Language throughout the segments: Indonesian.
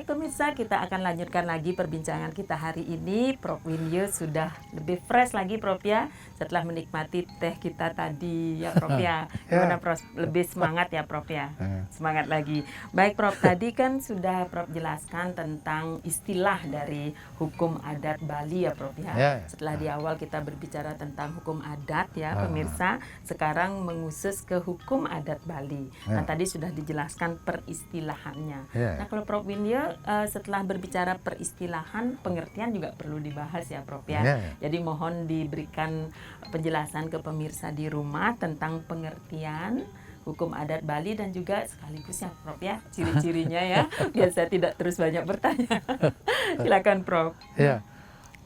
Baik pemirsa, kita akan lanjutkan lagi perbincangan kita hari ini. Prof Winyo sudah lebih fresh lagi Prof ya, setelah menikmati teh kita tadi ya Prof ya. Gimana Prof? Lebih semangat ya Prof ya? Semangat lagi. Baik Prof, tadi kan sudah Prof jelaskan tentang istilah dari hukum adat Bali ya Prof ya. Setelah di awal kita berbicara tentang hukum adat ya pemirsa, sekarang mengusus ke hukum adat Bali. Nah tadi sudah dijelaskan peristilahannya. Nah kalau Prof Winyo setelah berbicara peristilahan, pengertian juga perlu dibahas ya Prof ya. Jadi mohon diberikan penjelasan ke pemirsa di rumah tentang pengertian hukum adat Bali dan juga sekaligus ya Prof ya, ciri-cirinya ya, biar saya tidak terus banyak bertanya. Silakan Prof. Ya,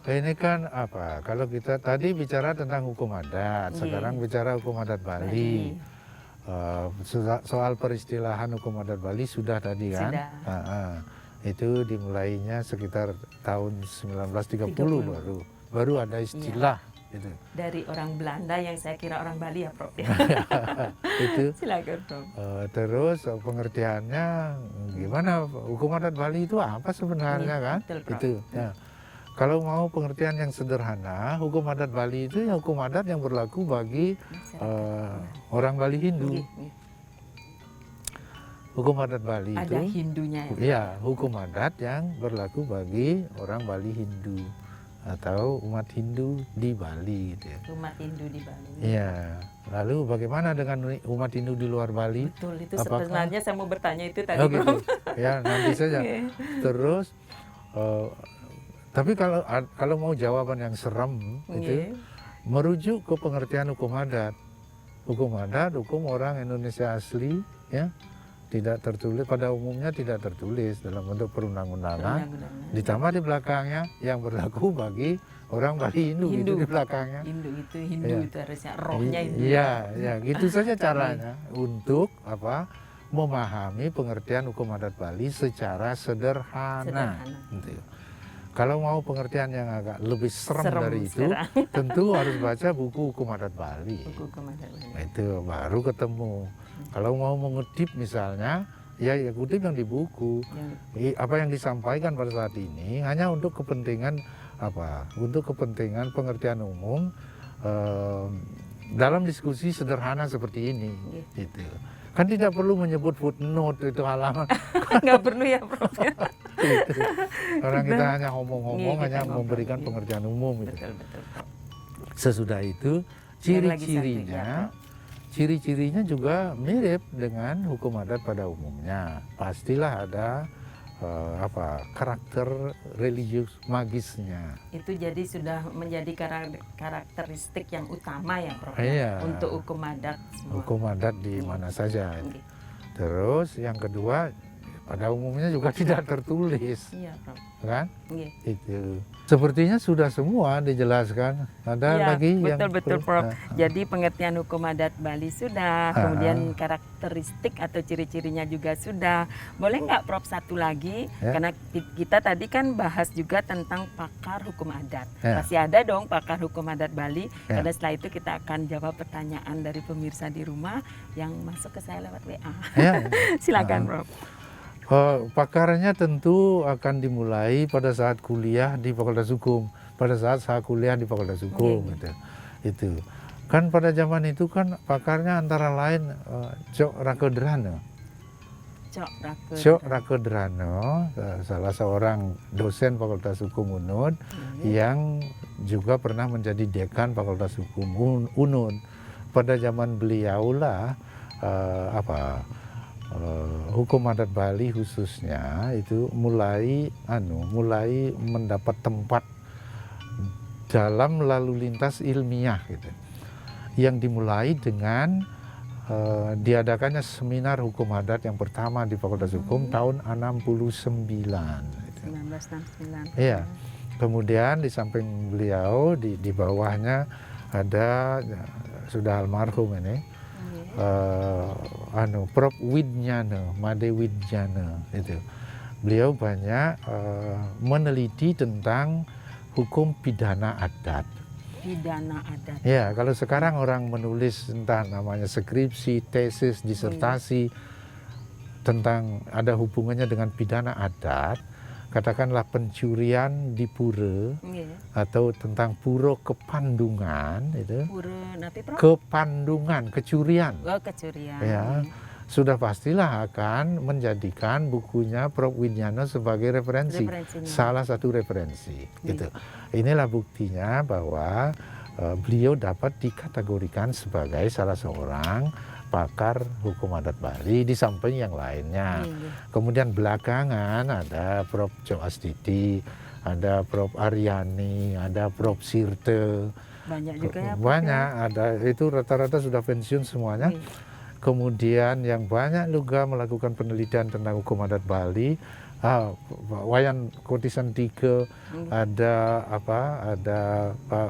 ini kan apa, kalau kita tadi bicara tentang hukum adat, sekarang bicara hukum adat Bali. Soal peristilahan hukum adat Bali sudah tadi kan? Itu dimulainya sekitar tahun 1930 baru ada istilah. Gitu. Dari orang Belanda yang saya kira orang Bali ya Prof ya. Itu. Silakan Prof. Terus pengertiannya gimana, hukum adat Bali itu apa sebenarnya kan? Betul, Prof. Itu. Ya. Kalau mau pengertian yang sederhana, hukum adat Bali itu ya hukum adat yang berlaku bagi orang Bali Hindu. Hukum adat Bali itu ada Hindunya ya? Iya, hukum adat yang berlaku bagi orang Bali Hindu atau umat Hindu di Bali gitu ya. Umat Hindu di Bali. Iya. Lalu bagaimana dengan umat Hindu di luar Bali? Betul, itu sebenarnya saya mau bertanya itu tadi gitu. Prof. Ya, nanti saja. Terus tapi kalau mau jawaban yang serem itu merujuk ke pengertian hukum adat. Hukum adat, hukum orang Indonesia asli ya, tidak tertulis, pada umumnya tidak tertulis dalam bentuk perundang-undangan. Ditambah di belakangnya yang berlaku bagi orang Bali Hindu. Itu di belakangnya. Hindu itu harusnya rohnya itu. Iya, ya gitu saja caranya untuk apa? Memahami pengertian hukum adat Bali secara sederhana. Gitu. Kalau mau pengertian yang agak lebih serem dari itu, tentu harus baca buku hukum adat Bali. Itu baru ketemu. Kalau mau mengutip misalnya, ya kutip yang di buku. Apa yang disampaikan pada saat ini hanya untuk kepentingan apa? Untuk kepentingan pengertian umum dalam diskusi sederhana seperti ini. Gitu. Kan tidak perlu menyebut footnote itu halaman. Nggak perlu ya Prof. Gitu. Orang kita hanya ngomong-ngomong, hanya memberikan pengertian umum. Gitu. Betul. Sesudah itu ciri-cirinya juga mirip dengan hukum adat pada umumnya. Pastilah ada karakter religius magisnya. Itu jadi sudah menjadi karakteristik yang utama ya Prof. Untuk hukum adat semua. Hukum adat di mana saja. Terus yang kedua, pada umumnya juga tidak tertulis. Iya Prof. Kan? Itu. Sepertinya sudah semua dijelaskan. Ada lagi yang betul Prof. Jadi pengertian hukum adat Bali sudah, kemudian karakteristik atau ciri-cirinya juga sudah. Boleh nggak Prof satu lagi? Karena kita tadi kan bahas juga tentang pakar hukum adat. Masih ada dong pakar hukum adat Bali. Karena setelah itu kita akan jawab pertanyaan dari pemirsa di rumah yang masuk ke saya lewat WA. Silakan Prof. Pakarnya tentu akan dimulai pada saat kuliah di Fakultas Hukum, pada saat saya kuliah di Fakultas Hukum. Itu kan pada zaman itu kan pakarnya antara lain Cok Rakodrano. Cok Rakodrano, salah seorang dosen Fakultas Hukum UNUD yang juga pernah menjadi dekan Fakultas Hukum UNUD. Pada zaman beliaulah hukum adat Bali khususnya itu mulai mendapat tempat dalam lalu lintas ilmiah gitu. Yang dimulai dengan diadakannya seminar hukum adat yang pertama di Fakultas Hukum tahun 69. 1969. Iya. Kemudian di samping beliau di bawahnya ada sudah almarhum ini Prof Widjana, Made Widjana itu. Beliau banyak meneliti tentang hukum pidana adat. Pidana adat. Ya, kalau sekarang orang menulis entah namanya skripsi, tesis, disertasi tentang ada hubungannya dengan pidana adat, katakanlah pencurian di pura Nggih. atau tentang pura kepandungan itu, Pura napi, Prof? kepandungan, kecurian. Oh, kecurian. Ya, sudah pastilah akan menjadikan bukunya Prof. Widiano sebagai referensi, Referensinya. salah satu referensi. Gitu. Inilah buktinya bahwa beliau dapat dikategorikan sebagai salah seorang pakar hukum adat Bali di samping yang lainnya. Iya. Kemudian belakangan ada Prof. Jo Astiti, ada Prof. Aryani, ada Prof. Sirte. Banyak juga ya, Prof, Banyak, ada itu rata-rata sudah pensiun semuanya. Iya. Kemudian yang banyak juga melakukan penelitian tentang hukum adat Bali, Wayan Kotisan Tiga, ada Pak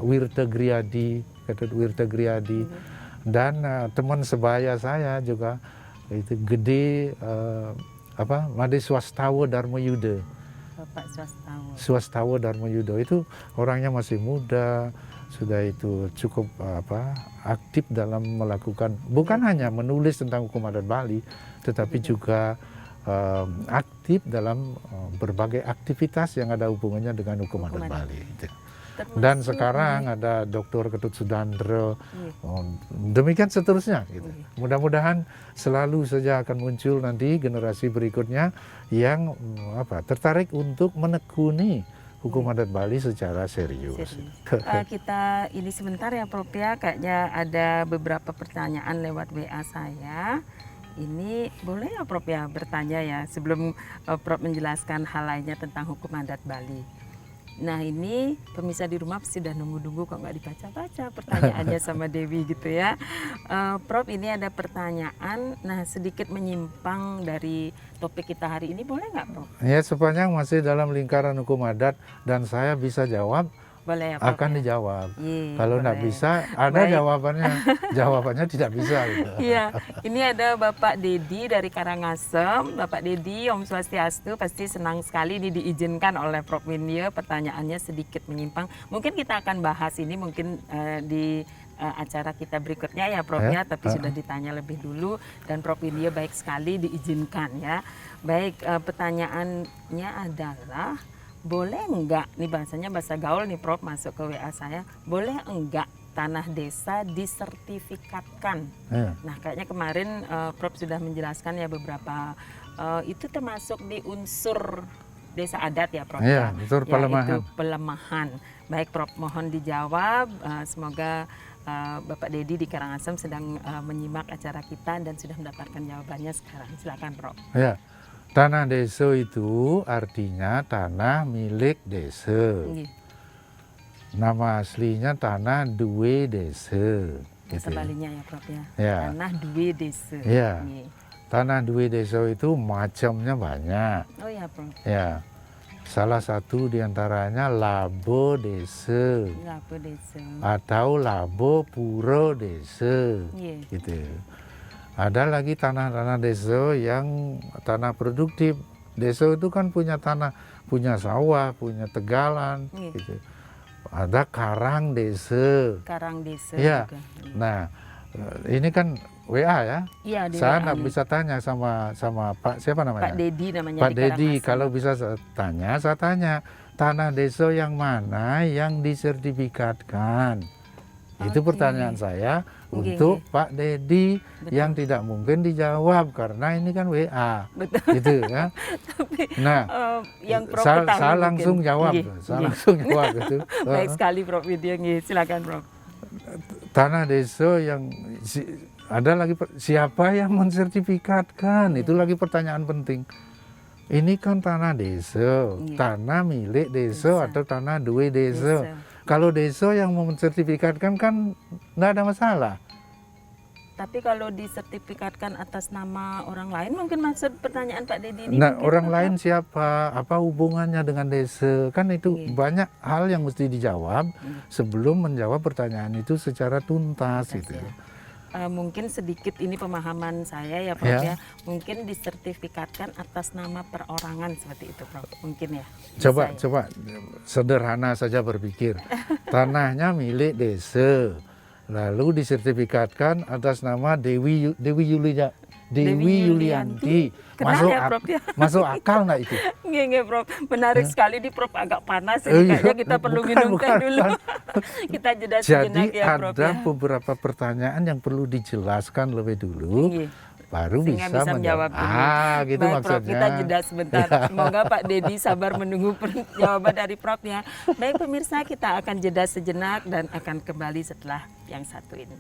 Wirta Griadi, Ketut Wirta Griadi, dan teman sebaya saya juga itu Gede Made Swastawa Dharma Yuda. Bapak Swastawa. Swastawa Dharma Yuda itu orangnya masih muda, sudah itu cukup aktif dalam melakukan, bukan hanya menulis tentang hukum adat Bali, tetapi juga aktif dalam berbagai aktivitas yang ada hubungannya dengan hukum adat Bali. Dan sekarang ada Dr. Ketut Sudandro, demikian seterusnya. Gitu. Mudah-mudahan selalu saja akan muncul nanti generasi berikutnya yang tertarik untuk menekuni hukum adat Bali secara serius. Kita ini sebentar ya, Prof, ya, kayaknya ada beberapa pertanyaan lewat WA saya. Ini boleh ya, Prof, ya, bertanya ya sebelum Prof menjelaskan hal lainnya tentang hukum adat Bali. Nah, ini pemirsa di rumah sudah nunggu-nunggu kok nggak dibaca-baca pertanyaannya sama Dewi gitu ya. Prof, ini ada pertanyaan, nah sedikit menyimpang dari topik kita hari ini, boleh nggak, Prof? Ya, sepanjang masih dalam lingkaran hukum adat dan saya bisa jawab, boleh ya, Prof, akan ya? dijawab. Iya, kalau nggak boleh. bisa, ada Baik. jawabannya tidak bisa. Gitu. Iya, ini ada Bapak Dedi dari Karangasem. Bapak Dedi, Om Swastiastu, pasti senang sekali ini diizinkan oleh Prof Winyo. Pertanyaannya sedikit menyimpang. Mungkin kita akan bahas ini mungkin di acara kita berikutnya ya, Prof, ya, tapi sudah ditanya lebih dulu dan Prof Winyo baik sekali diizinkan ya. Baik, pertanyaannya adalah, boleh enggak, nih bahasanya bahasa gaul nih, Prof, masuk ke WA saya, boleh enggak tanah desa disertifikatkan? Nah, kayaknya kemarin Prof sudah menjelaskan ya beberapa, itu termasuk di unsur desa adat ya, Prof? Iya, unsur pelemahan. Itu pelemahan. Baik, Prof, mohon dijawab. Semoga Bapak Dedi di Karangasem sedang menyimak acara kita dan sudah mendapatkan jawabannya sekarang. Silakan, Prof. Ya. Tanah desa itu artinya tanah milik desa. Nama aslinya tanah duwe desa. Gitu. Sebalinya ya, Prof, ya. Ya. Tanah duwe desa. Ya. Tanah duwe desa itu macamnya banyak. Oh ya, Prof. Ya. Salah satu diantaranya labo desa. Labo desa. Atau labo puro desa. Gitu. Ada lagi tanah-tanah desa yang tanah produktif. Desa itu kan punya tanah, punya sawah, punya tegalan, gitu. Ada karang desa. Karang desa. Ya. Juga. Nah, ini kan WA ya. Iya, saya nggak bisa tanya sama Pak siapa namanya? Pak Dedi namanya. Pak Dedi. Kalau bisa tanya, saya tanya tanah desa yang mana yang disertifikatkan. Itu pertanyaan saya untuk Pak Dedi yang tidak mungkin dijawab karena ini kan WA. Betul. Gitu ya. Tapi nah, yang Prof saya langsung jawab. Saya langsung jawab itu. Baik sekali, Prof Widya. Silakan, Prof. Tanah desa yang ada lagi siapa yang mensertifikatkan? Itu lagi pertanyaan penting. Ini kan tanah desa, tanah milik desa atau tanah duwe desa. Kalau desa yang mensertifikatkan kan nggak ada masalah. Tapi kalau disertifikatkan atas nama orang lain, mungkin maksud pertanyaan Pak Dedi ini. Nah, orang lain siapa? Apa hubungannya dengan desa? Kan itu banyak hal yang mesti dijawab sebelum menjawab pertanyaan itu secara tuntas gitu. Mungkin sedikit ini pemahaman saya ya, Prof ya. Mungkin disertifikatkan atas nama perorangan seperti itu, Prof. Mungkin ya. Coba sederhana saja berpikir. Tanahnya milik desa. Lalu disertifikatkan atas nama Dewi Yulia. Dewi Yulianti. Kenal ya, Prof, ya? Masuk akal nggak itu? Nggih, Prof. Menarik sekali di Prof, agak panas ini. Kayaknya kita perlu minum teh dulu. Kita jeda sejenak Jadi ya, Prof. ada ya. beberapa pertanyaan yang perlu dijelaskan lebih dulu. Nggih. Baru Sehingga bisa menjawab ini. Gitu Baik, Prof, maksudnya. kita jeda sebentar. Semoga Pak Dedi sabar menunggu jawaban dari Prof ya. Baik pemirsa, kita akan jeda sejenak dan akan kembali setelah yang satu ini.